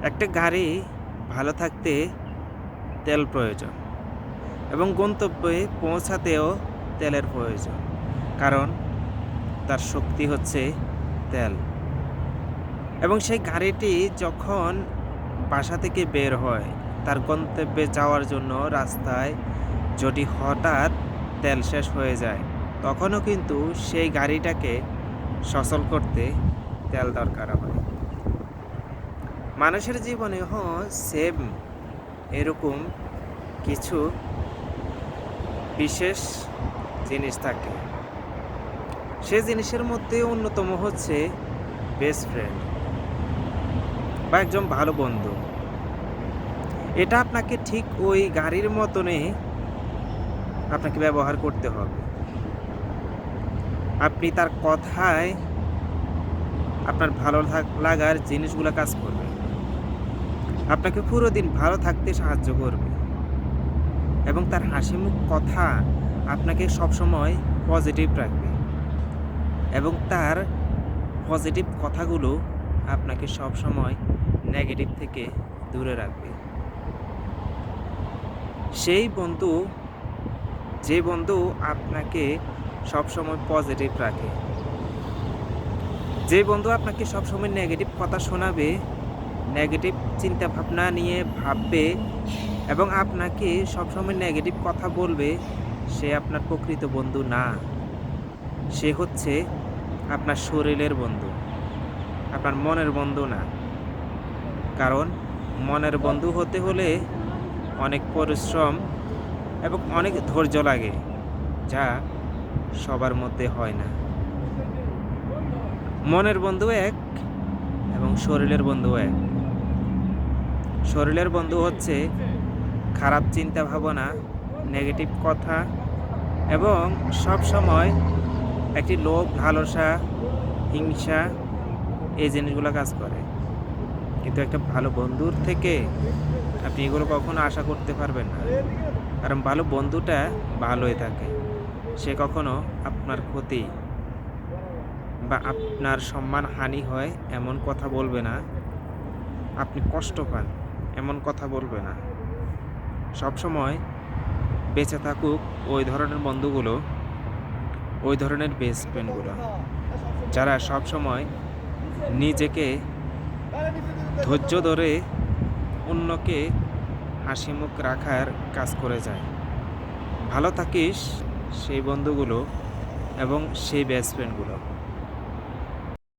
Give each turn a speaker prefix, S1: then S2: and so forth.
S1: একটা গাড়ি ভালো থাকতে তেল প্রয়োজন এবং গন্তব্যে পৌঁছাতেও তেলের প্রয়োজন। কারণ তার শক্তি হচ্ছে তেল। এবং সেই গাড়িটি যখন বাসা থেকে বের হয় তার গন্তব্যে যাওয়ার জন্য রাস্তায় যদি হঠাৎ তেল শেষ হয়ে যায়, তখনও কিন্তু সেই গাড়িটাকে সচল করতে তেল দরকার হয়। মানুষের জীবনেও সেম এরকম কিছু বিশেষ জিনিস থাকে। সে জিনিসের মধ্যে অন্যতম হচ্ছে বেস্ট ফ্রেন্ড বা একজন ভালো বন্ধু। এটা আপনাকে ঠিক ওই গাড়ির মতনই আপনাকে ব্যবহার করতে হবে। আপনি তার কথায় আপনার ভালো লাগার জিনিসগুলো কাজ করবে। আপনাকে পুরো দিন ভালো থাকতে সাহায্য করবে এবং তার হাসিমুখ কথা আপনাকে সবসময় পজিটিভ রাখবে এবং তার পজিটিভ কথাগুলো আপনাকে সবসময় নেগেটিভ থেকে দূরে রাখবে। সেই বন্ধু, যে বন্ধু আপনাকে সবসময় পজিটিভ রাখে, যে বন্ধু আপনাকে সবসময় নেগেটিভ কথা শোনাবে, নেগেটিভ চিন্তাভাবনা নিয়ে ভাববে এবং আপনাকে সবসময় নেগেটিভ কথা বলবে, সে আপনার প্রকৃত বন্ধু না। সে হচ্ছে আপনার শরীরের বন্ধু, আপনার মনের বন্ধু না। কারণ মনের বন্ধু হতে হলে অনেক পরিশ্রম এবং অনেক ধৈর্য লাগে, যা সবার মধ্যে হয় না। মনের বন্ধু এক এবং শরীরের বন্ধু এক। শরীরের বন্ধু হচ্ছে খারাপ চিন্তা ভাবনা, নেগেটিভ কথা এবং সব সময় একটি লোভ, লালসা, হিংসা এই জিনিসগুলো কাজ করে। কিন্তু একটা ভালো বন্ধুর থেকে আপনি এগুলো কখনো আশা করতে পারবেন না। কারণ ভালো বন্ধুটা ভালোই থাকে। সে কখনো আপনার ক্ষতি বা আপনার সম্মানহানি হয় এমন কথা বলবে না, আপনি কষ্ট পান এমন কথা বলবে না। সবসময় বেঁচে থাকুক ওই ধরনের বন্ধুগুলো, ওই ধরনের বেস্ট ফ্রেন্ডগুলো, যারা সবসময় নিজেকে ধৈর্য ধরে অন্যকে হাসিমুখ রাখার কাজ করে যায়। ভালো থাকিস সেই বন্ধুগুলো এবং সেই বেস্ট ফ্রেন্ডগুলো।